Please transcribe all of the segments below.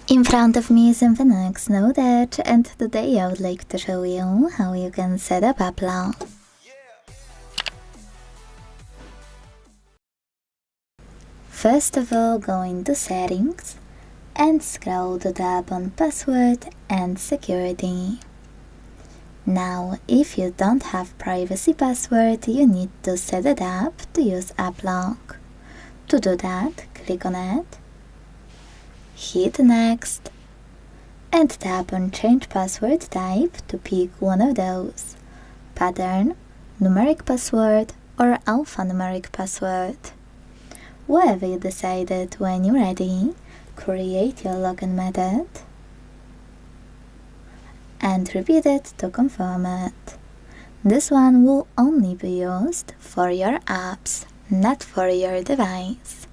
In front of me is INFINIX Note Edge, and today I would like to show you how you can set up AppLog. First of all, go into Settings and scroll to tab on Password and Security. Now, if you don't have privacy password, you need to set it up to use AppLog. To do that, click on it, hit Next, and tap on Change Password Type to pick one of those: Pattern, Numeric Password, or Alphanumeric Password. Whatever you decided, when you're ready, create your login method and repeat it to confirm it. This one will only be used for your apps, not for your device.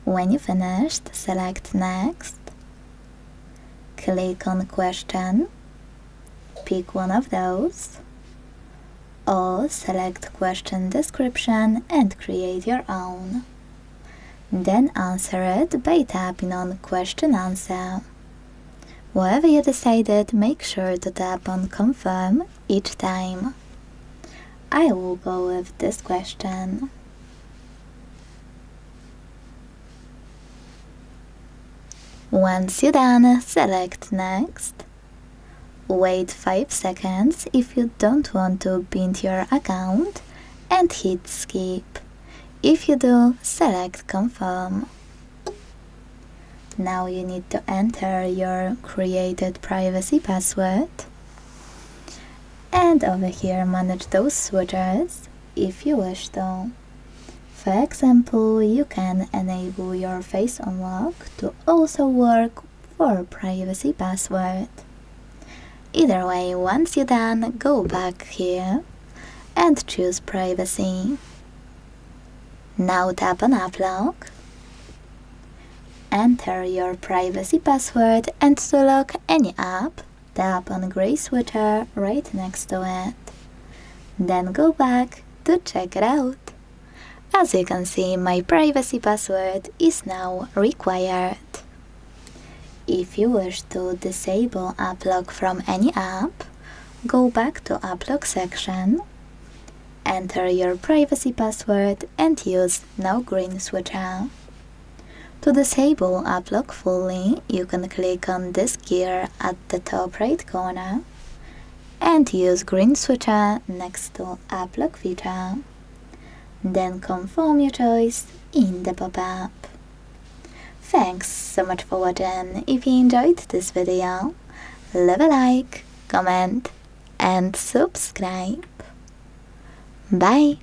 When you finished, select Next, click on Question, pick one of those, or select Question Description and create your own. Then answer it by tapping on Question Answer. Whatever you decided, make sure to tap on Confirm each time. I will go with this question. Once you're done, select Next. Wait 5 seconds if you don't want to bind your account, and hit Skip. If you do, select Confirm. Now you need to enter your created privacy password, and over here manage those switches if you wish to. For example, you can enable your Face Unlock to also work for privacy password. Either way, once you're done, go back here and choose Privacy. Now tap on AppLog, enter your privacy password, and to lock any app, tap on gray switcher right next to it. Then go back to check it out. As you can see, my privacy password is now required. If you wish to disable AppLog from any app, go back to AppLog section, enter your privacy password and use now green switcher. To disable AppLog fully, you can click on this gear at the top right corner and use green switcher next to AppLog feature. Then confirm your choice in the pop-up. Thanks so much for watching. If you enjoyed this video, leave a like, comment and subscribe. Bye!